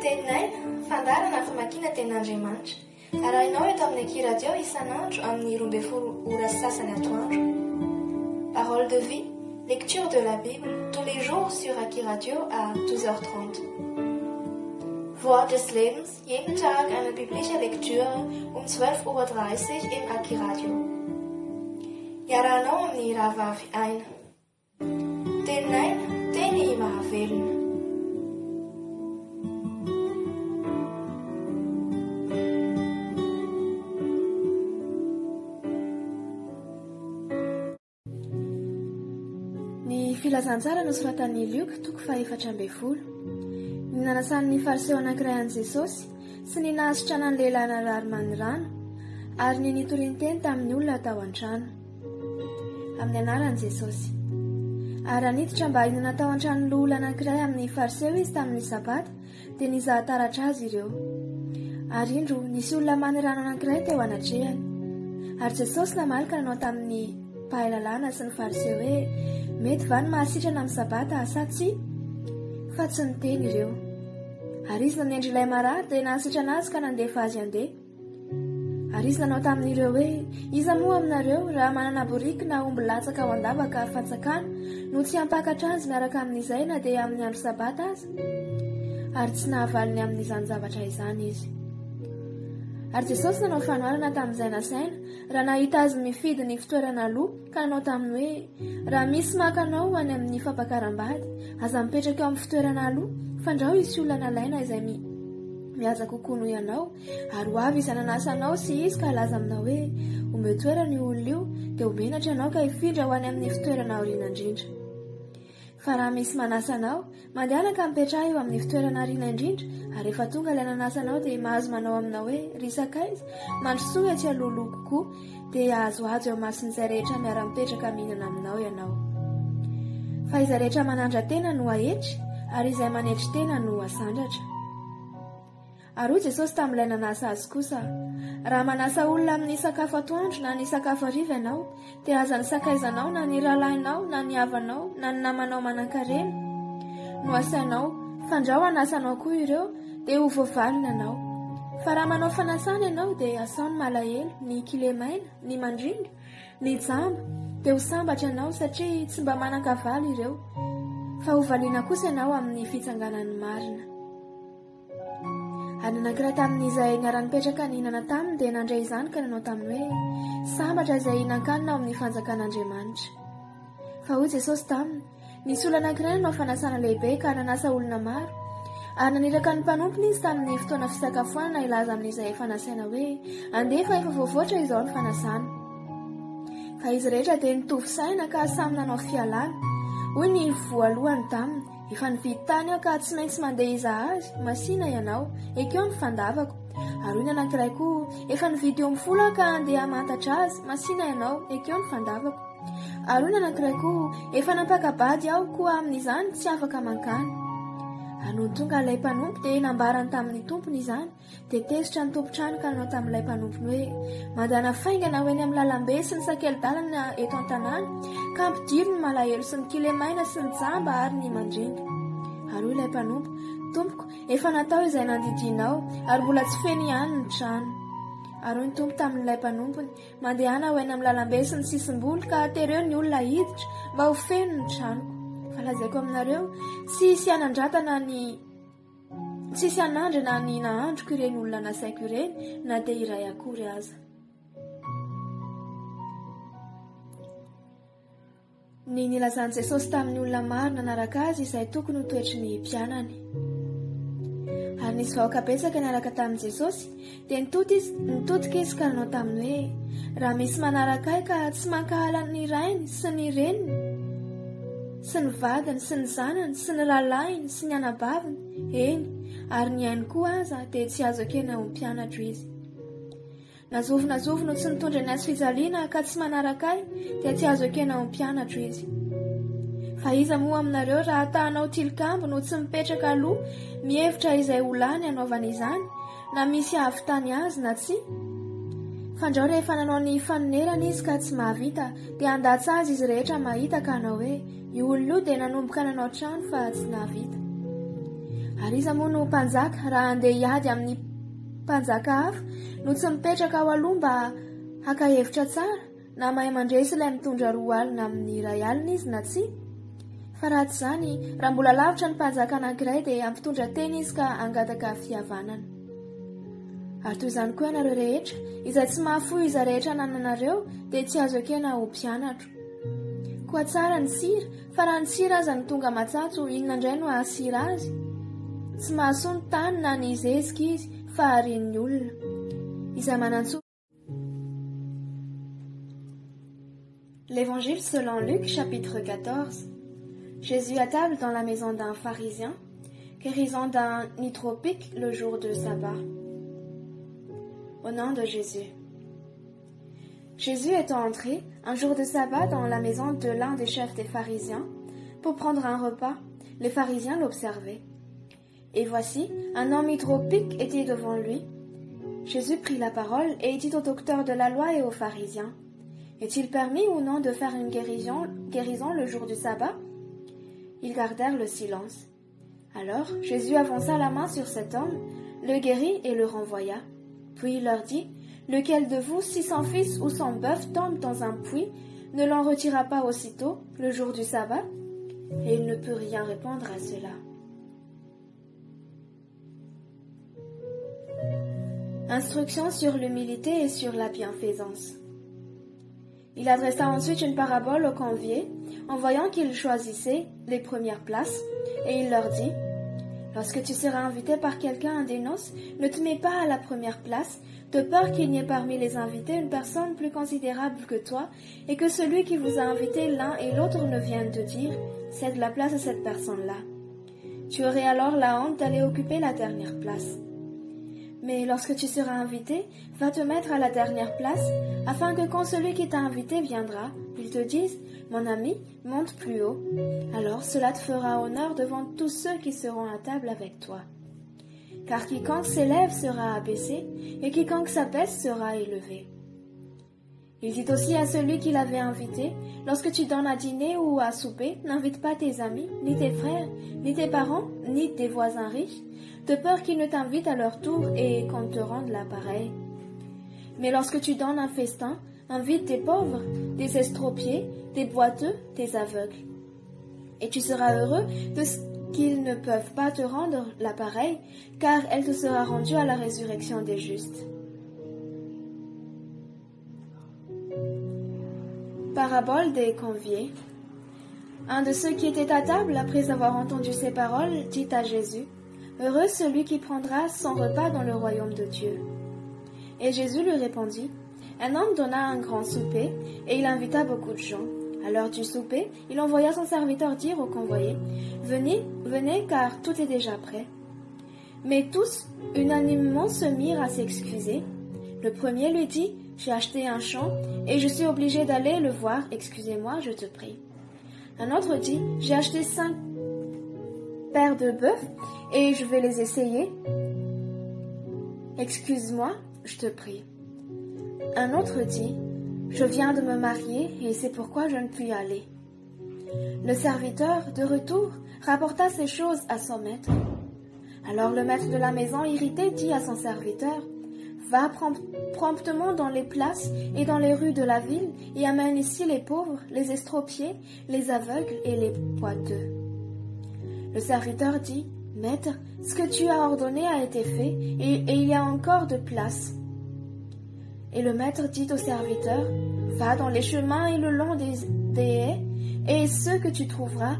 Teninay fandarana famakiana tenin'Andriamanitra. Arahinao eto amin'ny Eky Radio isan'andro amin'ny 12 ora sasany atoandro. Parole de vie, lecture de la Bible tous les jours sur Eky Radio à 12h30. Wort des Lebens, jeden Tag eine biblische Lektüre um 12:30 Uhr im Eky Radio. Iarahanao amin'ny rahavavy aina. Teninay, teny mahavelona. Ny filazantsara nosoratan'ny Lioka toko 4:12. Ny nanasan'ny fariseo anankiray an' Jesosy sy ny nahasitrana ny lehilahy narary manirano ary ny nitoriany teny tamin'ny olona tao an-trano. Amin'ny anaran'i Jesosy. Ary aniditra mba hinana tao an-trano lola anankiray amin'ny fariseo izy tamin'ny sabata dia nizahan-taratra azy ireo. Ary indro nisy olona manirano anankiray teo anatrehany. Ary Jesosy namaly ka nanao tamin'ny mpahay-lalàna sy ny fariseo hoe mety va ny mahasitrana amin'ny sabata sa tsy? Fa tsy niteny ireo. Ary izy nanendry ilay marary dia nahasitrana azy ka nandefa azy andeha. Ary izy nanao tamin'ireo hoe iza moa aminareo raha manana boriki na omby latsaka ao an-davaka fatsakana no tsy hampakatra azy miaraka amin'izay na dia amin'ny andro sabata aza? Ary tsy nahavaliny amin'izany zavatra izany izy. Ary Jesosy nanao fanoharana tamin'izay nasaina raha nahita azy mifidy ny fitoerana aloha ka nanao taminy hoe raha misy makanao any amin'ny fampakaram-bady aza mipetraka eo amin'ny fitoerana aloha fandrao isy olona nalaina izay mihaja kokoa noho ianao ary ho avy izy ananasanao sy izy ka laza aminao hoe omeo toerana io olona io dia homenatra ianao ka hifindra ho any amin'ny fitoerana aoriana indrindra. Fa raha misy manasanao mandehanaka mipetraha eo amin'ny fitoerana aoriana indrindra ary rehefa tonga ilay nanasanao dia mahazo manao aminao hoe risaka izy mandrosoa etsy alohaloha kokoa dia azoazo eo masin'izay rehetra miara-mipetraka mihinana aminao ianao. Fa izay rehetra manandra tena no ahetry ary izay manetry tena no asandratra. Ary hoy Jesosy tamin'ilay nanasa azy kosa, raha manasa olona amin'ny sakafo atoandro na ny sakafo hariva ianao dia aza ny sakaizanao na ny rahalahinao na ny havanao na ny namanao manan-karena no asainao fandrao anasanao koa ireo dia ho voavalina anao. Fa raha manao fanasana ianao dia asao ny malahelo, ny kilemaina, ny mandringa, ny jamba dia ho sambatra ianao satria tsy mba manan-kavaly ireo fa ho valiana kosa ianao amin'ny fitsanganan'ny marina. Ary nanankiray tamin'izay niara-nipetraka ny hinana taminy dia nandray izany ka nanao taminy hoe sambatra izay hinan-kanina ao amin'ny fanjakan'Andriamanitra. Fa hoy Jesosy taminy, nisy olona anankiray nanao fanasana lehibe ka nanasa olona maro ary naniraka ny mpanompony izy tamin'ny fotoana fisakafoanana ilaza amin'izay fanasaina hoe andefa efa voavoatra izao ny fanasana. Fa izy rehetra dia nitovy saina ka samy nanao fialana. Hoy ny voalohany taminy, efa nividy tany aho ka tsy maintsy mandeha izahazy, masiana ianao, ekeo ny fandavako. Ary hoy ny anankiray koa, efa nividy eo amin'ny 10 ka andeha hamantatra azy, masiana ianao, ekeo ny fandavako. Ary hoy ny anankiray koa, efa nampakabady aho koa amin'izany tsy afaka mankany. Ary noho tonga ilay mpanompo dia nambarany tamin'ny tompony izany, dia tezitra ny tompontrano ka nanao tamin'ilay mpanompony hoe mandana faingana ho eny amin'ny lalambe sy ny sakely-dalana eto an-tanàna ka ampidiro ny malahelo sy ny kilemaina sy ny jamba ary ny mandringa. Ary hoy ilay mpanompo, tompoko, efa natao izay nandidinao ary mbola tsy feno ihany ny trano. Ary hoy ny tompo tamin'ilay mpanompony, mandehana ho eny amin'ny lalambe sy ny sisim-boly ka atereo ny olona hiditra mba ho feno ny tranoko. Fa lazaiko aminareo, tsy hisy anandratana tsy hisy anandrana ny nahandroko ireny olona nasaiko ireny na dia iray akory aza. Ny nilazany Jesosy tamin'ny olona maro nanaraka azy izay tokony ho toetry ny mpianany. Ary nisy vahoaka betsaka niaraka tamin'i Jesosy dia nitodika izy ka nanao taminy hoe raha misy manaraka ahy ka tsy mankahala ny rainy sy ny reniny sy ny vadiny sy ny zanany sy ny rahalahiny sy ny anabaviny, eny ary ny ainy koa aza dia tsy azo ekena ho mpianatra izy. Nazovo no tsy nitondra ny azy fijaliana ka tsy manaraka ahy dia tsy azo ekena ho mpianatra izy. Fa iza moa aminareo raha atahanao tilikambo no tsy mipetraka aloha mihevitra izay olany anaovana izany na misy ahavitany azy na tsy? Fandrao rehefa nanao ny fanonerana izy ka tsy mahavita dia andatsa azy izy rehetra mahita ka hanao hoe io olona io dia nanomboka nanao trano fa tsy nahavita. Ary iza moa no mpanjaka raha andeha hiady amin'ny mpanjaka hafa no tsy mipetraka ao aloha mba haka-hevitra tsara na mahay mandresy ilay mitondra 2 alina amin'ny 1 alina izy na tsy. Fa raha tsy izany, raha mbola lavitra ny mpanjaka anankiray dia ampitondra teny izy ka angataka fihavanana. Ary toy izany koa ianareo rehetra, izay tsy mahafoy iza rehetra nananareo dia tsy azo ekena ho mpianatro. Koa tsara ny sira, fa raha ny sira aza ny tonga matsatso, inona indray no ahasira azy? Tsy mahasoa ny tany na ny zezika izy, fa harian'ny olona. Izay manantso. L'Évangile selon Luc, chapitre 14. Jésus à table dans la maison d'un pharisien, guérissant d'un hydropique le jour de sabbat. Au nom de Jésus. Jésus étant entré, un jour de sabbat, dans la maison de l'un des chefs des pharisiens, pour prendre un repas, les pharisiens l'observaient. Et voici, un homme hydropique était devant lui. Jésus prit la parole et dit au docteur de la loi et aux pharisiens, « Est-il permis ou non de faire une guérison le jour du sabbat ?» Ils gardèrent le silence. Alors Jésus avança la main sur cet homme, le guérit et le renvoya. Puis il leur dit, « Lequel de vous, si son fils ou son bœuf tombe dans un puits, ne l'en retira pas aussitôt, le jour du sabbat ?» Et il ne peut rien répondre à cela. Instruction sur l'humilité et sur la bienfaisance. Il adressa ensuite une parabole aux conviés, en voyant qu'ils choisissaient les premières places, et il leur dit, « Lorsque tu seras invité par quelqu'un à des noces, ne te mets pas à la première place, de peur qu'il n'y ait parmi les invités une personne plus considérable que toi, et que celui qui vous a invité l'un et l'autre ne vienne te dire, « Cède la place à cette personne-là. » Tu aurais alors la honte d'aller occuper la dernière place. Mais lorsque tu seras invité, va te mettre à la dernière place, afin que quand celui qui t'a invité viendra, il te dise, « Mon ami, monte plus haut. » Alors cela te fera honneur devant tous ceux qui seront à table avec toi. Car quiconque s'élève sera abaissé, et quiconque s'abaisse sera élevé. Il dit aussi à celui qui l'avait invité, « Lorsque tu donnes à dîner ou à souper, n'invite pas tes amis, ni tes frères, ni tes parents, ni tes voisins riches, de peur qu'ils ne t'invitent à leur tour et qu'on te rende l'appareil. Mais lorsque tu donnes un festin, invite des pauvres, des estropiés, des boiteux, des aveugles. Et tu seras heureux de ce qu'ils ne peuvent pas te rendre l'appareil, car elle te sera rendue à la résurrection des justes. » Parabole des conviés. Un de ceux qui étaient à table, après avoir entendu ces paroles, dit à Jésus, « Heureux celui qui prendra son repas dans le royaume de Dieu. » Et Jésus lui répondit, « Un homme donna un grand souper, et il invita beaucoup de gens. À l'heure du souper, il envoya son serviteur dire aux convoyés, « Venez, venez, car tout est déjà prêt. » Mais tous, unanimement, se mirent à s'excuser. Le premier lui dit, « J'ai acheté un champ, et je suis obligé d'aller le voir, excusez-moi, je te prie. » Un autre dit, « J'ai acheté 5 paires de bœufs, et je vais les essayer. Excuse-moi, je te prie. » Un autre dit, « Je viens de me marier, et c'est pourquoi je ne puis aller. » Le serviteur, de retour, rapporta ces choses à son maître. Alors le maître de la maison, irrité, dit à son serviteur, « Va promptement dans les places et dans les rues de la ville, et amène ici les pauvres, les estropiés, les aveugles et les boiteux. » Le serviteur dit, « Maître, ce que tu as ordonné a été fait, et il y a encore de place. » Et le maître dit au serviteur, « Va dans les chemins et le long des haies, et ceux que tu trouveras,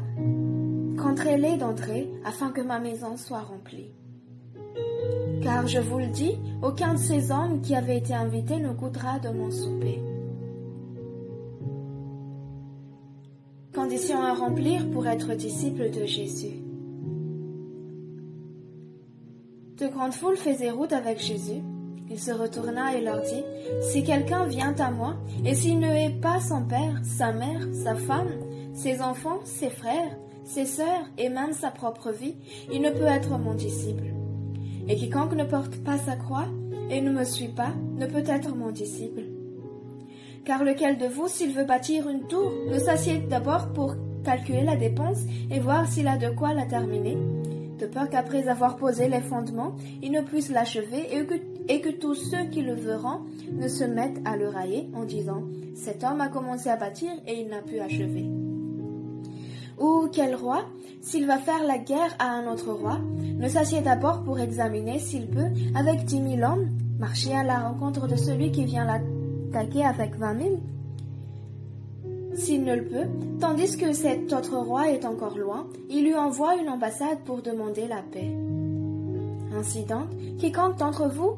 qu'entre-les d'entrer, afin que ma maison soit remplie. Car je vous le dis, aucun de ces hommes qui avaient été invités ne goûtera de mon souper. » Conditions à remplir pour être disciple de Jésus. De grandes foules faisaient route avec Jésus. Il se retourna et leur dit, « Si quelqu'un vient à moi, et s'il ne hait pas son père, sa mère, sa femme, ses enfants, ses frères, ses sœurs et même sa propre vie, il ne peut être mon disciple. Et quiconque ne porte pas sa croix et ne me suit pas, ne peut être mon disciple. Car lequel de vous, s'il veut bâtir une tour, ne s'assied d'abord pour calculer la dépense et voir s'il a de quoi la terminer? de peur qu'après avoir posé les fondements, il ne puisse l'achever et que tous ceux qui le verront ne se mettent à le railler en disant « Cet homme a commencé à bâtir et il n'a pu achever ». Ou quel roi, s'il va faire la guerre à un autre roi, ne s'assied d'abord pour examiner s'il peut, avec 10 000 hommes, marcher à la rencontre de celui qui vient l'attaquer avec 20 000? S'il ne le peut, tandis que cet autre roi est encore loin, il lui envoie une ambassade pour demander la paix. Ainsi donc, quiconque d'entre vous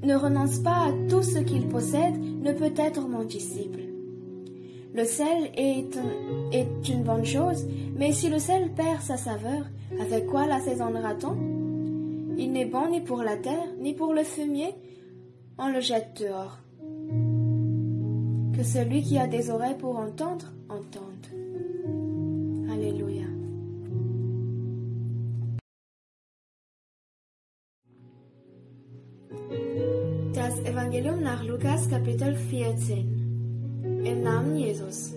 ne renonce pas à tout ce qu'il possède ne peut être mon disciple. Le sel est une bonne chose, mais si le sel perd sa saveur, avec quoi l'assaisonnera-t-on? Il n'est bon ni pour la terre, ni pour le fumier, on le jette dehors. Que celui qui a des oreilles pour entendre, entende. Alléluia. Das Evangelium nach Lukas, Kapitel 14. Im Namen Jesus.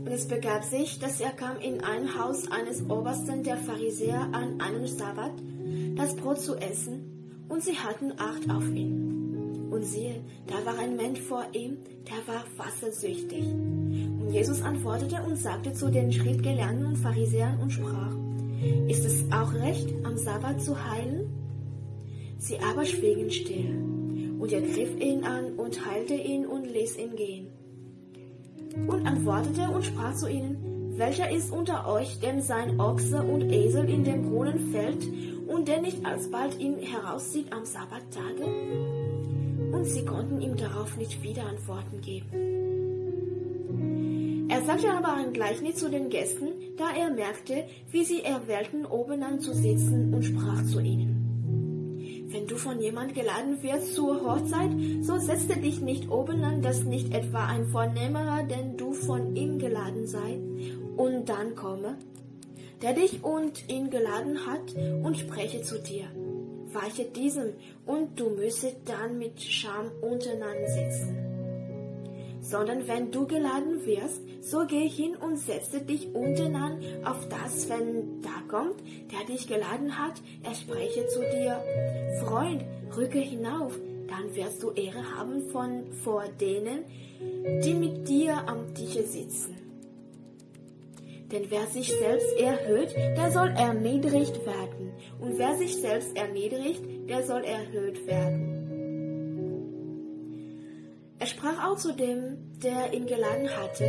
Und es begab sich, dass er kam in ein Haus eines Obersten der Pharisäer an einem Sabbat, das Brot zu essen, und sie hatten Acht auf ihn. Und siehe, da war ein Mensch vor ihm, der war wassersüchtig. Und Jesus antwortete und sagte zu den Schriftgelehrten und Pharisäern und sprach: Ist es auch recht, am Sabbat zu heilen? Sie aber schwiegen still. Und er griff ihn an und heilte ihn und ließ ihn gehen. Und antwortete und sprach zu ihnen: Welcher ist unter euch, dem sein Ochse und Esel in den Brunnen fällt und der nicht alsbald ihn herauszieht am Sabbattage? Und sie konnten ihm darauf nicht wieder Antworten geben. Er sagte aber ein Gleichnis zu den Gästen, da er merkte, wie sie erwählten, obenan zu sitzen, und sprach zu ihnen: Wenn du von jemand geladen wirst zur Hochzeit, so setze dich nicht obenan, dass nicht etwa ein Vornehmerer, denn du von ihm geladen sei, und dann komme, der dich und ihn geladen hat, und spreche zu dir: Weiche diesem, und du müsstest dann mit Scham untereinander sitzen. Sondern wenn du geladen wirst, so geh hin und setze dich untereinander, auf das, wenn da kommt, der dich geladen hat, er spreche zu dir: Freund, rücke hinauf, dann wirst du Ehre haben vor denen, die mit dir am Tische sitzen. Denn wer sich selbst erhöht, der soll erniedrigt werden. Und wer sich selbst erniedrigt, der soll erhöht werden. Er sprach auch zu dem, der ihn geladen hatte: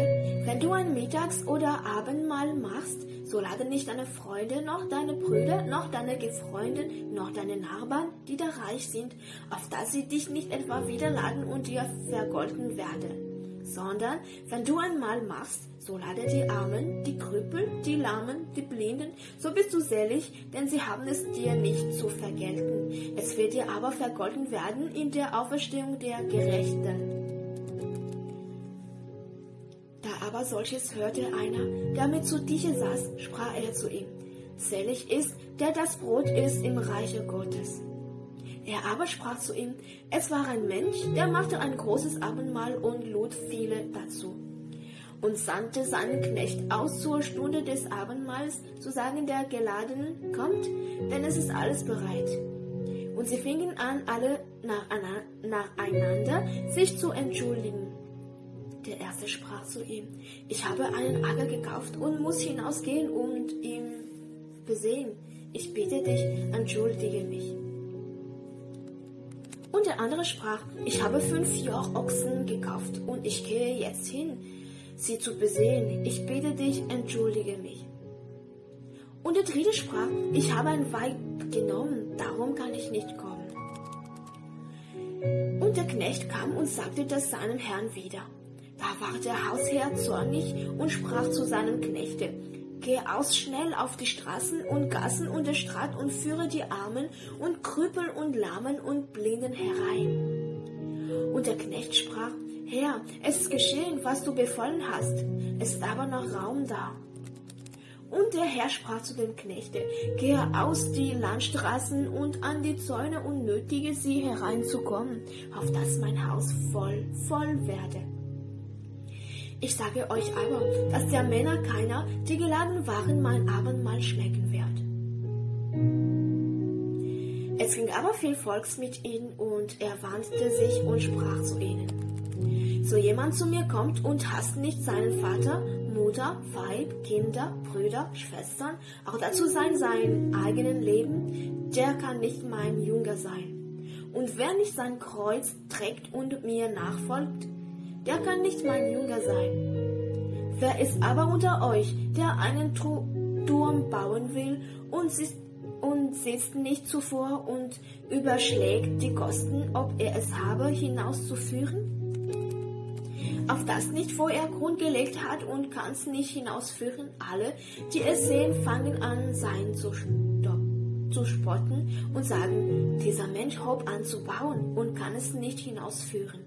Wenn du ein Mittags- oder Abendmahl machst, so lade nicht deine Freunde, noch deine Brüder, noch deine Gefreunde, noch deine Nachbarn, die da reich sind, auf dass sie dich nicht etwa wieder laden und dir vergolten werde. Sondern, wenn du ein Mahl machst, so lade die Armen, die Krüppel, die Lahmen, die Blinden, so bist du selig, denn sie haben es dir nicht zu vergelten. Es wird dir aber vergolten werden in der Auferstehung der Gerechten. Da aber solches hörte einer, der mit zu Tische saß, sprach er zu ihm: Selig ist, der das Brot isst im Reiche Gottes. Er aber sprach zu ihm: Es war ein Mensch, der machte ein großes Abendmahl und lud viele dazu. Und sandte seinen Knecht aus zur Stunde des Abendmahls, zu sagen der Geladenen: Kommt, denn es ist alles bereit. Und sie fingen an, alle nacheinander sich zu entschuldigen. Der erste sprach zu ihm: Ich habe einen Acker gekauft und muss hinausgehen und ihn besehen. Ich bitte dich, entschuldige mich. Und der andere sprach: Ich habe 5 Jochochsen gekauft und ich gehe jetzt hin, sie zu besehen. Ich bitte dich, entschuldige mich. Und der dritte sprach: Ich habe ein Weib genommen, darum kann ich nicht kommen. Und der Knecht kam und sagte das seinem Herrn wieder. Da war der Hausherr zornig und sprach zu seinem Knechte: Geh aus schnell auf die Straßen und Gassen und der Stadt und führe die Armen und Krüppel und Lahmen und Blinden herein. Und der Knecht sprach: Herr, es ist geschehen, was du befohlen hast, es ist aber noch Raum da. Und der Herr sprach zu dem Knechte: Gehe aus die Landstraßen und an die Zäune und nötige sie hereinzukommen, auf dass mein Haus voll werde. Ich sage euch aber, dass der Männer keiner, die geladen waren, mein Abendmahl schmecken wird. Es ging aber viel Volks mit ihnen, und er wandte sich und sprach zu ihnen: So jemand zu mir kommt und hasst nicht seinen Vater, Mutter, Weib, Kinder, Brüder, Schwestern, auch dazu sein eigenen Leben, der kann nicht mein Jünger sein. Und wer nicht sein Kreuz trägt und mir nachfolgt, der kann nicht mein Jünger sein. Wer ist aber unter euch, der einen Turm bauen will und sitzt nicht zuvor und überschlägt die Kosten, ob er es habe, hinauszuführen? Auf das nicht, wo er Grund gelegt hat, und kann's nicht hinausführen. Alle, die es sehen, fangen an, sein zu spotten und sagen: Dieser Mensch hob an zu bauen und kann es nicht hinausführen.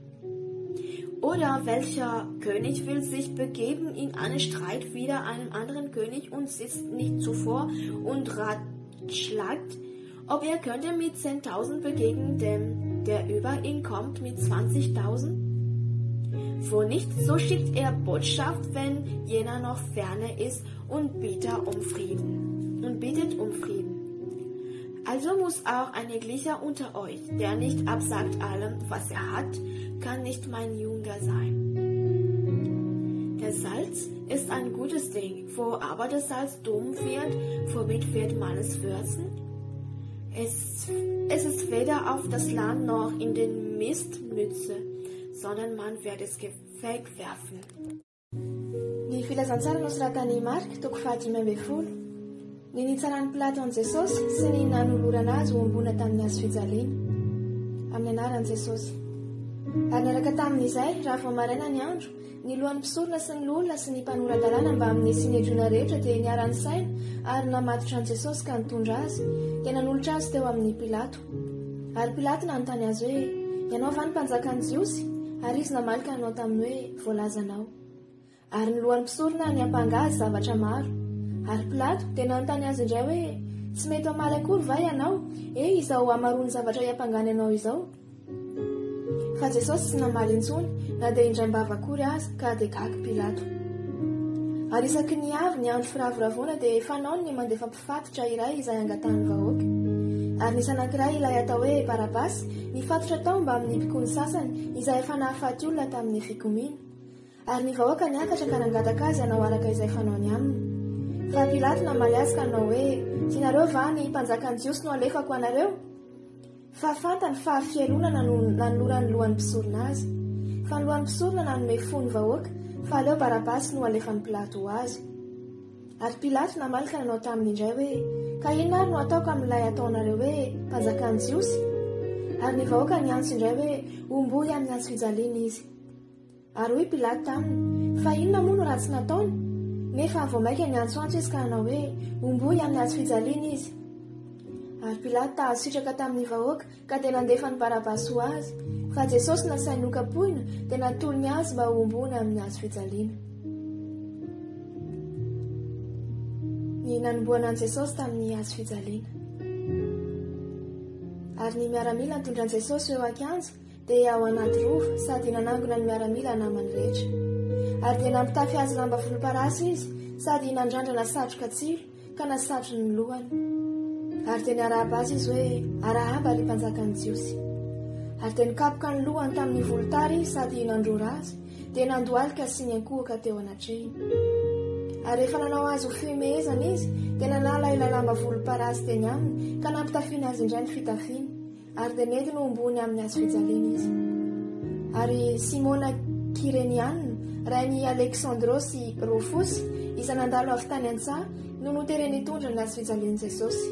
Oder welcher König will sich begeben in einen Streit wider einem anderen König und sitzt nicht zuvor und ratschlagt, ob er könnte mit 10.000 begegnen, dem, der über ihn kommt, mit 20.000? Wo nicht, so schickt er Botschaft, wenn jener noch ferne ist, und bittet um Frieden. Also muss auch ein jeglicher unter euch, der nicht absagt allem, was er hat, kann nicht mein Jünger sein. Der Salz ist ein gutes Ding, wo aber das Salz dumm wird, womit wird man es würzen? Es ist weder auf das Land noch in den Mistmütze, sondern man wird es wegwerfen. Ny filazantsara no soratan'i Mark, toko 5:10. Ny nitsaran'ny Pilato an Jesosy sy ny nanolorana azy ho ombona tamin'ny hazo fijaliana. Amin'ny anaran'i Jesosy. Ary niaraka tamin'izay, raha vao maraina ny andro, ny lohan'ny mpisorona sy ny olona sy ny mpanoran-dalàna mba amin'ny sinedrona rehetra dia niarany saina ary namatotra an Jesosy ka nitondra azy, dia nanolotra azy teo amin'ny Pilato. Ary Pilato nanontany azy hoe: ianao va ny mpanjakan'ny Jiosy? Ary izy namalika anao taminy hoe: voalazanao. Ary ny lohan'ny mpisorona niampanga azy zavatra maro. Ary Pilato dia nanontany azy indray hoe: tsy mety hamaly akory va ianao? Izao hamarony zavatra hiampangany anao izao? Fa Jesosy tsy namaly intsony, na dia indray mbava akory azy, ka dia gaga Pilato. Ary isaky ny avy ny andro firavoravona dia fanaony ny mandefa mpifatotra iray izay angatahany vahoaka. Ary nisy anankiray ilay atao hoe Barabasy, nifatotra tao mba amin'ny mpikony sasany izay efa nahafaty olona tamin'ny fikomiana. Ary ny vahoaka niakatra ka nangataka azy hanao araka izay fanaony aminy. Fa Pilato namaly azy ka nanao hoe: tianareo va ny mpanjakan'ny Jiosy no alefako anareo? Fa fantany fa fielona nanoloran'ny lohan'ny mpisorona azy. Fa ny lohan'ny mpisorona nanome fony vahoaka, fa aleo Barabasy no alefan'ny Pilato ho azy. Ary Pilato namaly ka nanao taminy indray hoe: ka inona ary no ataoko amin'ilay ataonareo hoe mpanjakan'ny Jiosy? Ary ny vahoaka niantso indray hoe: omboy amin'ny hazo fijaliana izy. Ary hoy Pilato taminy: fa inona moa no ratsy nataony? Nefa vao maika niantsoantso izy ka nanao hoe: omboy amin'ny hazo fijaliana izy. Ary Pilato tahazo sitraka tamin'ny vahoaka ka dia nandefa ny Barabasy ho azy, fa Jesosy nasainy nokapohina dia natolony azy mba ho ombona amin'ny hazo fijaliana. Ny nanomboana an Jesosy tamin'ny hazo fijaliana. Ary ny miaramila nitondra an Jesosy eo akanjo dia ao anaty rova, sady nanangona ny miaramila namany rehetra. Ary dia nampitafy azy lamba volomparasy izy, sady nandrandrana satroka tsilo ka nasatro ny lohany. Ary dia niarahaba azy izy hoe: arahaba ry mpanjakan'ny Jiosy. Ary dia nikapoka ny lohany tamin'ny volotary sady nandrora azy, dia nandohalika sy niankohaka teo anatrehiny. Ary rehefa nanao azy ho fihomehezana izy, dia nanala ilay lamba volomparasy teny aminy ka nampitafiana azy indray ny fitafiana. Ary dia nety no ombony amin'ny hazo fijaliana izy. Ary Simona Kirenianina, rain'i Aleksandrosy Rofosy, izay nandalo avy tany an-tsaha, no notereny hitondra ny hazo fijalian'i Jesosy.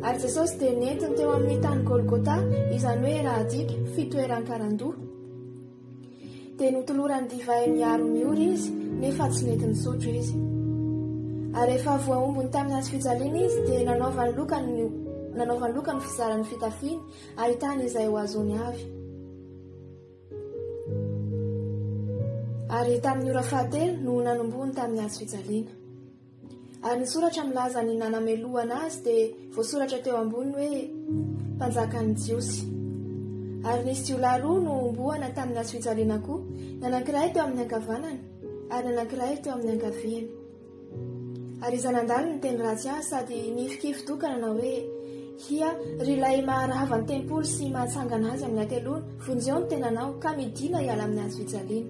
Ary Jesosy dia nentiny teo amin'ny tany Golgota, izany hoe raha adika fitoeran-karandoha. Dia notolorany divay miaro miory izy, nefa tsy nety nisotro izy. Ary rehefa voaombony tamin'ny hazo fijaliana izy dia nanaovany loka ny fizaran'ny fitafiana, ahitany izay ho azony avy. Ary tamin'ny ora fahatelo no nanombony tamin'ny hazo fijaliana. Ary ny soratra milaza ny nanamelohana azy dia voasoratra teo ambony hoe: mpanjakan'ny Jiosy. Ary nisy jiolahy roa no omboana tamin'ny hazo fijaliana koa, ny anankiray teo amin'ny ankavanany ary ny anankiray teo amin'ny ankaviany. Ary izay nandalo ny teny ratsy azy, sady nifikify doka nanao hoe: hia ry ilay maharava ny tempolo sy mahatsangana azy amin'ny atelona vonjeo ny tenanao ka midina hiala amin'ny azo fijaliana.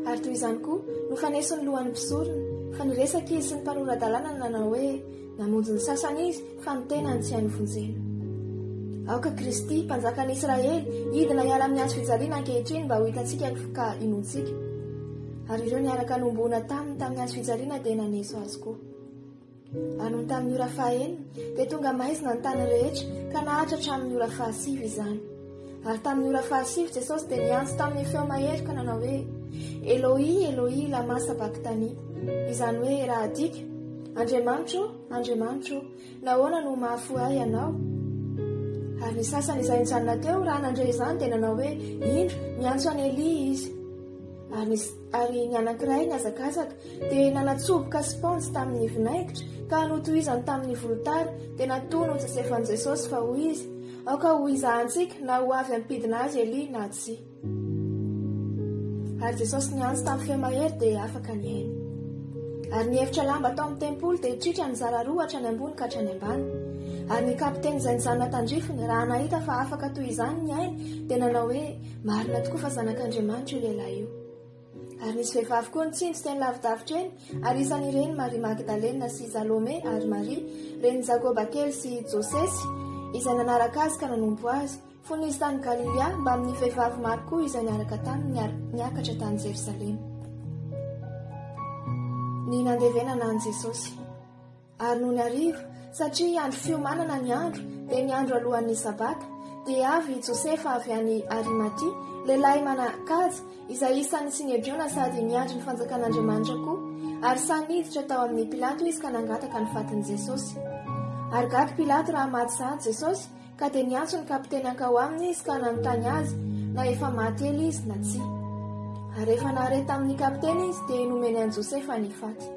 Ary toy izany koa no fanesiny lohan'ny mpisorona fa niresaka izy sy ny mpanora-dalàna nanao hoe namonjy ny sasany izy fa ny tenany tsy hainy vonjena. Aoka Kristy mpanjakan'Israely hidina hiala amin'ny azo fijaliana ankehitriny mba ho hitantsika ka inontsika. Ary ireo niaraka nomboana tamin'ny azo fijaliana dia naneso azy koa. Ary tamin'ny ora fahaenina dia tonga maizina ny tany rehetra ka nahatra hatramin'ny ora fahasivy izany. Ary tamin'ny ora fahasivy Jesosy dia niantso tamin'ny feo mahery ka nanao hoe Eloi, Eloi, lama sabachthani, izany hoe raha adika Andriamanitro, Andriamanitro, nahoana no mahafoy ahy ianao? Ary ny sasany izay nijanona teo raha nandray izany dia nanao hoe indro miantso any Elia izy. Ary ny anankiray ny azakazaka dia nanatsoboka sponge tamin'ny vinaigitra ka notohizany tamin'ny volotara dia natono ny tsesefan'i Jesosy fa hoy izy aoka ho izahantsika na ho avy ampidina azy Elia na tsy. Ary Jesosy niantso tamin'ny feo mahery dia afaka niaina. Ary nihevitra lamba tao amin'ny tempolo dia tritra ny zara roa hatrany ambony ka hatrany ambany. Ary ny kapiteny izay nijanona tandrifiny raha nahita fa afaka toy izany ny aina dia nanao hoe marina tokoa fa zanak'Andriamanitra io lehilahy io. Ary nisy vehivavy koa nitsinjo teny lavidavitra eny ary isan'ireny Maria Magdalena sy Salome ary Maria reny Jakoba kely sy Josesy izay nanaraka azy ka nanompo azy fony izy tany Galilea mba amin'ny vehivavy maro koa izay niaraka taminy niakatra tany Jerusalema. Ny nandevenana an Jesosy. Ary no niarivo satria andro fiomanana ny andro dia ny andro alohan'ny sabata dia avy Josefa avy any Arimatia, lehilahy manan-kaja izay isan'ny Sinebiona sady miandry ny fanjakan'Andriamanitra koa, ary saniditra tao amin'ny Pilato izy ka nangataka ny fatin'i Jesosy. Ary gaga Pilato raha maty sahady Jesosy ka dia niantso ny kapiteny ankao aminy izy ka nanontany azy na efa maty ela izy na tsia. Ary rehefa naharety tamin'ny kapiteny izy dia nomeny an Josefa ny faty.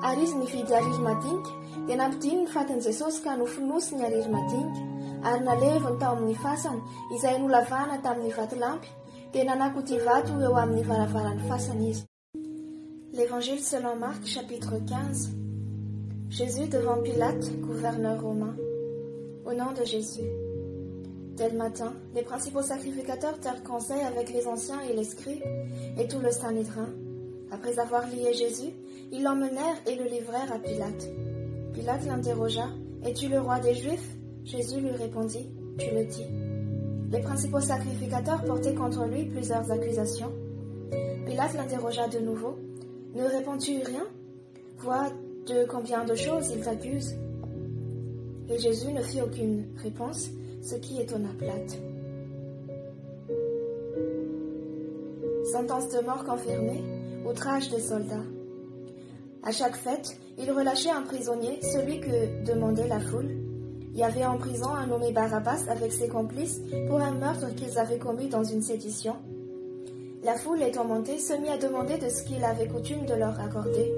Ary izy nifidy ariry madinika dia nampidiny ny fatin'i Jesosy ka nofonosy ny ariry madinika ary nalevony tao amin'ny fasana izay nolavana tamin'ny vatolampy dia nanakody vato eo amin'ny varavaran'ny fasana izy. L'Évangile selon Marc, chapitre 15. Jésus devant Pilate, gouverneur romain. Au nom de Jésus. Dès le matin, les principaux sacrificateurs tinrent conseil avec les anciens et les scribes et tout le Sanhédrin. Après avoir lié Jésus, ils l'emmenèrent et le livrèrent à Pilate. Pilate l'interrogea, « Es-tu le roi des Juifs ?» Jésus lui répondit, « Tu le dis. » Les principaux sacrificateurs portaient contre lui plusieurs accusations. Pilate l'interrogea de nouveau, « Ne réponds-tu rien? Vois de combien de choses il t'accuse. » Et Jésus ne fit aucune réponse, ce qui étonna Pilate. Sentence de mort confirmée, outrage des soldats. À chaque fête, il relâchait un prisonnier, celui que demandait la foule. Il y avait en prison un nommé Barabbas avec ses complices pour un meurtre qu'ils avaient commis dans une sédition. La foule étant montée se mit à demander de ce qu'il avait coutume de leur accorder.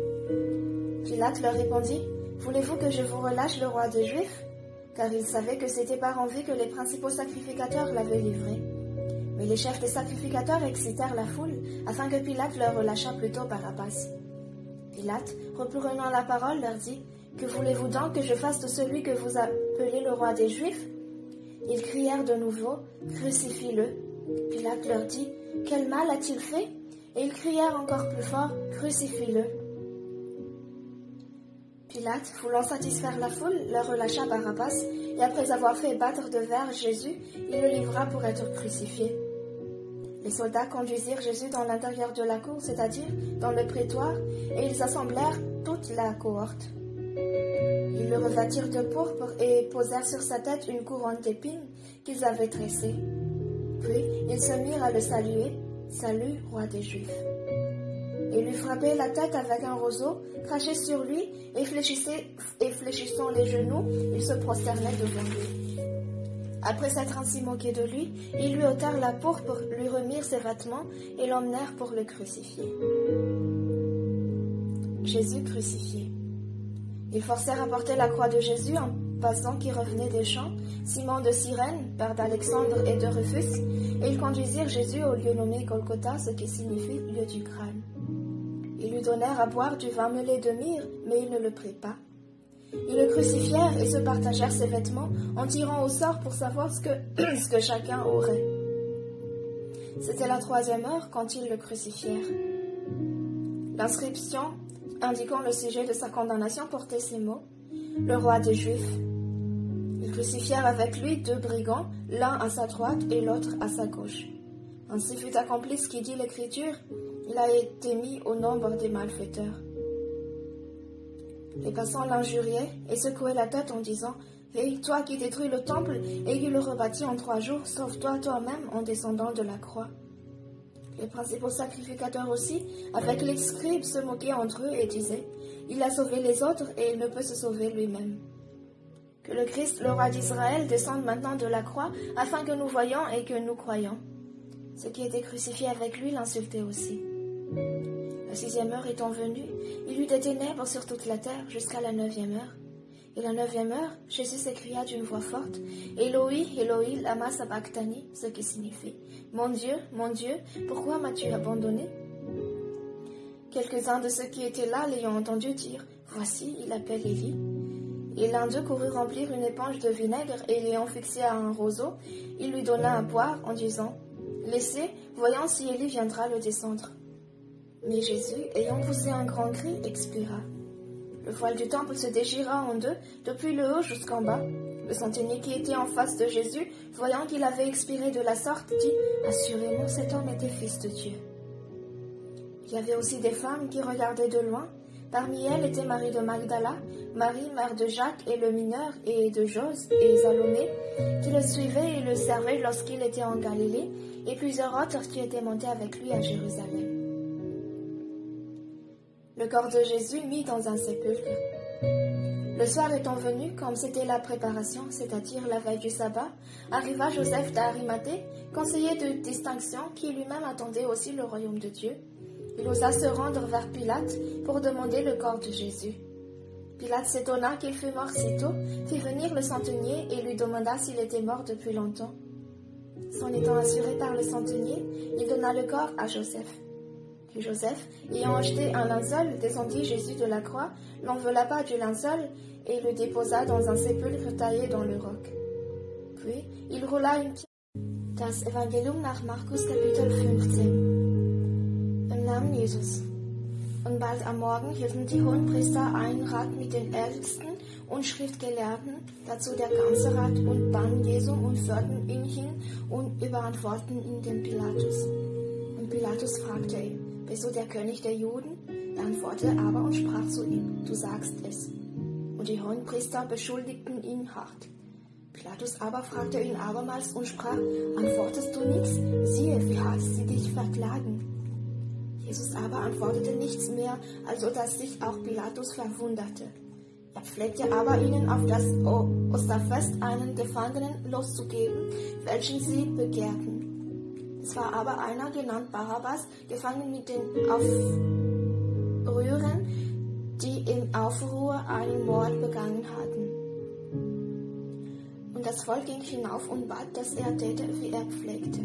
Pilate leur répondit, « Voulez-vous que je vous relâche le roi des Juifs ?» Car il savait que c'était par envie que les principaux sacrificateurs l'avaient livré. Mais les chefs des sacrificateurs excitèrent la foule afin que Pilate leur relâchât plutôt Barabbas. Pilate, reprenant la parole, leur dit, « Que voulez-vous donc que je fasse de celui que vous appelez le roi des Juifs ?» Ils crièrent de nouveau, « Crucifie-le !» Pilate leur dit, « Quel mal a-t-il fait ?» Et ils crièrent encore plus fort, « Crucifie-le !» Pilate, voulant satisfaire la foule, leur relâcha Barabbas, et après avoir fait battre de verre Jésus, il le livra pour être crucifié. Les soldats conduisirent Jésus dans l'intérieur de la cour, c'est-à-dire dans le prétoire, et ils assemblèrent toute la cohorte. Ils le revêtirent de pourpre et posèrent sur sa tête une couronne d'épines qu'ils avaient tressée. Puis ils se mirent à le saluer, « Salut, roi des Juifs !» Et lui frappaient la tête avec un roseau, crachaient sur lui, et fléchissant les genoux, ils se prosternaient devant lui. Après s'être ainsi moqué de lui, ils lui ôtèrent la pourpre, lui remirent ses vêtements et l'emmenèrent pour le crucifier. Jésus crucifié. Ils forcèrent à porter la croix de Jésus en passant qui revenait des champs, Simon de Cyrène, père d'Alexandre et de Rufus, et ils conduisirent Jésus au lieu nommé Golgotha, ce qui signifie lieu du crâne. Ils lui donnèrent à boire du vin mêlé de myrrhe, mais il ne le prit pas. Ils le crucifièrent et se partagèrent ses vêtements en tirant au sort pour savoir ce que chacun aurait. C'était la 3e heure quand ils le crucifièrent. L'inscription indiquant le sujet de sa condamnation portait ces mots: le roi des Juifs. Ils crucifièrent avec lui 2 brigands, l'un à sa droite et l'autre à sa gauche. Ainsi fut accompli ce qui dit l'Écriture: il a été mis au nombre des malfaiteurs. Les passants l'injuriaient et secouaient la tête en disant: Hé, toi qui détruis le temple et qui le rebâtis en 3 jours, sauve-toi toi-même en descendant de la croix. Les principaux sacrificateurs aussi, avec les scribes, se moquaient entre eux et disaient: il a sauvé les autres et il ne peut se sauver lui-même. Que le Christ, le roi d'Israël, descende maintenant de la croix, afin que nous voyions et que nous croyions. Ceux qui étaient crucifiés avec lui l'insultaient aussi. La 6e heure étant venue, il y eut des ténèbres sur toute la terre jusqu'à la 9e heure. Et la 9e heure, Jésus s'écria d'une voix forte: Eloi, Eloi, lama sabachthani, ce qui signifie: mon Dieu, pourquoi m'as-tu abandonné? Quelques-uns de ceux qui étaient là l'ayant entendu dire: voici, il appelle Élie. Et l'un d'eux courut remplir une éponge de vinaigre et l'ayant fixée à un roseau, il lui donna à boire en disant: laissez, voyons si Élie viendra le descendre. Mais Jésus, ayant poussé un grand cri, expira. Le voile du temple se déchira en 2, depuis le haut jusqu'en bas. Le centenier qui était en face de Jésus, voyant qu'il avait expiré de la sorte, dit: assurément cet homme était fils de Dieu. Il y avait aussi des femmes qui regardaient de loin. Parmi elles était Marie de Magdala, Marie, mère de Jacques et le mineur, et de Jose et Salomé, qui le suivaient et le servaient lorsqu'il était en Galilée, et plusieurs autres qui étaient montés avec lui à Jérusalem. Le corps de Jésus mis dans un sépulcre. Le soir étant venu, comme c'était la préparation, c'est-à-dire la veille du sabbat, arriva Joseph d'Arimathée, conseiller de distinction, qui lui-même attendait aussi le royaume de Dieu. Il osa se rendre vers Pilate pour demander le corps de Jésus. Pilate s'étonna qu'il fût mort si tôt, fit venir le centenier et lui demanda s'il était mort depuis longtemps. S'en étant assuré par le centenier, il donna le corps à Joseph. Puis Joseph, ayant acheté un linceul, descendit Jésus de la croix, l'enveloppa du linceul et le déposa dans un sépulcre taillé dans le roc. Puis il roula une pierre. Das Evangelium nach Markus Kapitel 15. Im Namen Jesus. Und bald am Morgen hielten die Hohenpriester einen Rat mit den Ältesten und Schriftgelehrten, dazu der ganze Rat, und banden Jesu und führten ihn hin und überantworteten ihn dem Pilatus. Und Pilatus fragte ihn: bist du der König der Juden? Er antwortete aber und sprach zu ihm: du sagst es. Und die Hohenpriester beschuldigten ihn hart. Pilatus aber fragte ihn abermals und sprach: antwortest du nichts? Siehe, wie hart sie dich verklagen. Jesus aber antwortete nichts mehr, also dass sich auch Pilatus verwunderte. Er pflegte aber ihnen auf das Osterfest einen Gefangenen loszugeben, welchen sie begehrten. Es war aber einer, genannt Barabbas, gefangen mit den Aufrührern, die im Aufruhr einen Mord begangen hatten. Und das Volk ging hinauf und bat, dass er täte, wie er pflegte.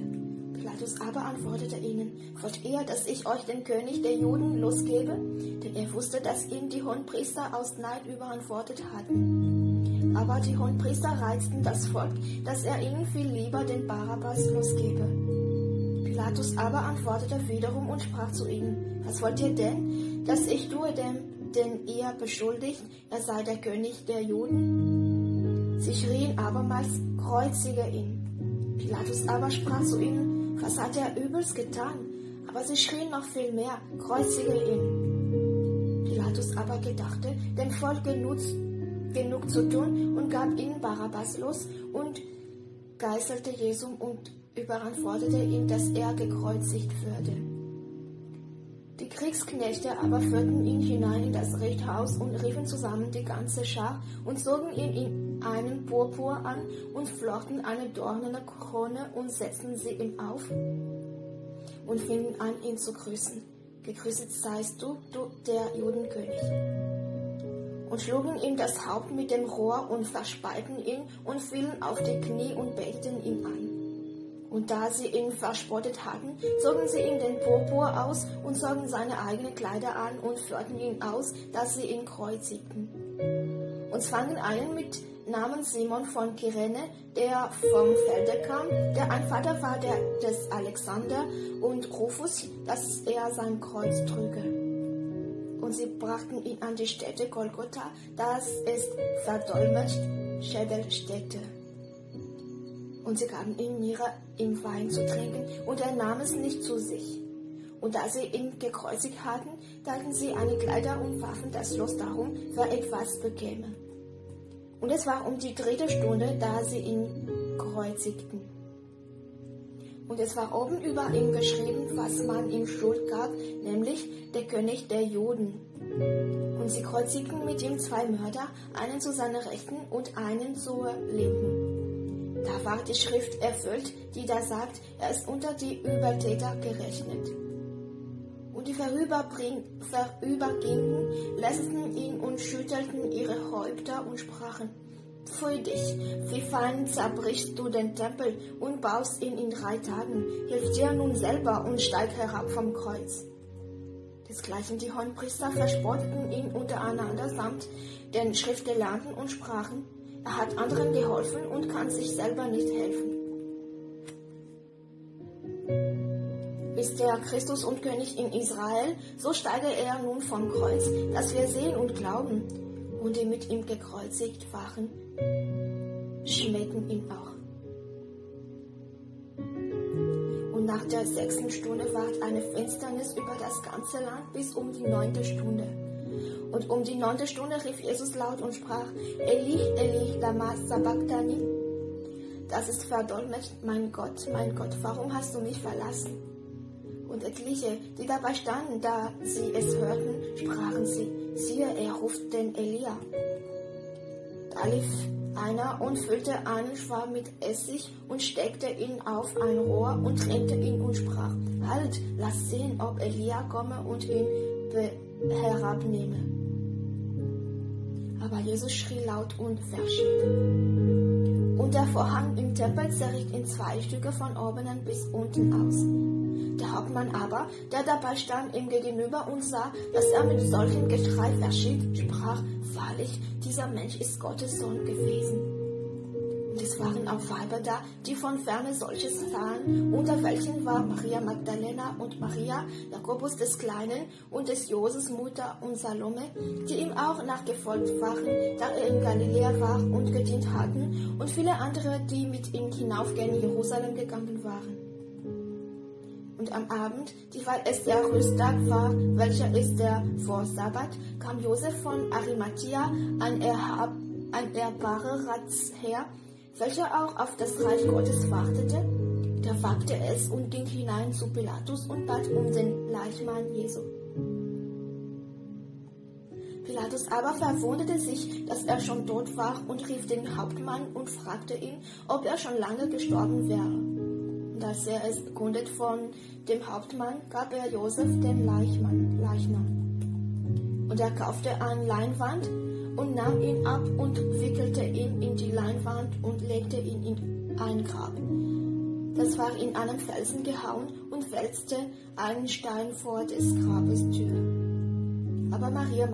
Pilatus aber antwortete ihnen: wollt ihr, dass ich euch den König der Juden losgebe? Denn er wusste, dass ihm die Hohenpriester aus Neid überantwortet hatten. Aber die Hohenpriester reizten das Volk, dass er ihnen viel lieber den Barabbas losgebe. Pilatus aber antwortete wiederum und sprach zu ihnen: was wollt ihr denn, dass ich tue dem, den ihr beschuldigt, er sei der König der Juden? Sie schrien abermals: kreuzige ihn. Pilatus aber sprach zu ihnen: was hat er übels getan? Aber sie schrien noch viel mehr: kreuzige ihn. Pilatus aber gedachte, dem Volk genug zu tun, und gab ihnen Barabbas los und geißelte Jesu und überantwortete ihm, dass er gekreuzigt würde. Die Kriegsknechte aber führten ihn hinein in das Richthaus und riefen zusammen die ganze Schar und zogen ihn in einen Purpur an und flochten eine dornene Krone und setzten sie ihm auf und fingen an, ihn zu grüßen. Gegrüßet seist du, der Judenkönig. Und schlugen ihm das Haupt mit dem Rohr und verspeiten ihn und fielen auf die Knie und beteten ihn an. Und da sie ihn verspottet hatten, zogen sie ihm den Purpur aus und zogen seine eigenen Kleider an und führten ihn aus, dass sie ihn kreuzigten. und zwangen einen mit Namen Simon von Kyrene, der vom Felde kam, der ein Vater war des Alexander, und Rufus, dass er sein Kreuz trüge. Und sie brachten ihn an die Stätte Golgotha, das ist verdolmetscht Schädelstätte. Und sie gaben ihm Myrrhe im Wein zu trinken, und er nahm es nicht zu sich. Und da sie ihn gekreuzigt hatten, teilten sie eine Kleider und warfen das Los darum, wer etwas bekäme. Und es war um die 3. Stunde, da sie ihn kreuzigten. Und es war oben über ihm geschrieben, was man ihm Schuld gab, nämlich der König der Juden. Und sie kreuzigten mit ihm 2 Mörder, einen zu seiner Rechten und einen zur Linken. Da war die Schrift erfüllt, die da sagt, er ist unter die Übeltäter gerechnet. Und die Vorübergingen lästeten ihn und schüttelten ihre Häupter und sprachen: Pfui dich, wie fein zerbrichst du den Tempel und baust ihn in 3 Tagen. Hilf dir nun selber und steig herab vom Kreuz. Desgleichen die Hohenpriester verspotteten ihn untereinander samt den Schriftgelehrten und sprachen: Er hat anderen geholfen und kann sich selber nicht helfen. Ist der Christus und König in Israel, so steige er nun vom Kreuz, dass wir sehen und glauben. Und die mit ihm gekreuzigt waren, schmähten ihn auch. Und nach der 6. Stunde ward eine Finsternis über das ganze Land bis um die 9. Stunde. Und um die 9. Stunde rief Jesus laut und sprach: Eli, Eli, lama sabachthani. Das ist verdolmetscht: Mein Gott, warum hast du mich verlassen? Und etliche, die dabei standen, da sie es hörten, sprachen sie: Siehe, er ruft den Elia. Da lief einer und füllte einen Schwamm mit Essig und steckte ihn auf ein Rohr und trennte ihn und sprach: Halt, lass sehen, ob Elia komme und ihn herabnehme. Aber Jesus schrie laut und verschied. Und der Vorhang im Tempel zerriss in 2 Stücke von oben bis unten aus. Der Hauptmann aber, der dabei stand, ihm gegenüber und sah, dass er mit solchem Geschrei verschied, sprach: Wahrlich, dieser Mensch ist Gottes Sohn gewesen. Und es waren auch Weiber da, die von ferne solches sahen, unter welchen war Maria Magdalena und Maria, Jakobus des Kleinen und des Joses Mutter und Salome, die ihm auch nachgefolgt waren, da er in Galiläa war und gedient hatten, und viele andere, die mit ihm hinauf gen Jerusalem gegangen waren. Und am Abend, weil es der Rüsttag war, welcher ist der Vorsabbat, kam Josef von Arimathea, ein ehrbarer Ratsherr, welcher auch auf das Reich Gottes wartete. Der wagte es und ging hinein zu Pilatus und bat um den Leichnam Jesu. Pilatus aber verwunderte sich, dass er schon tot war, und rief den Hauptmann und fragte ihn, ob er schon lange gestorben wäre. Und als er es kundet von dem Hauptmann, gab er Josef den Leichnam. Und er kaufte eine Leinwand und nahm ihn ab und wickelte ihn in die Leinwand und legte ihn in ein Grab. Das war in einen Felsen gehauen und wälzte einen Stein vor des Grabes Tür. Aber Maria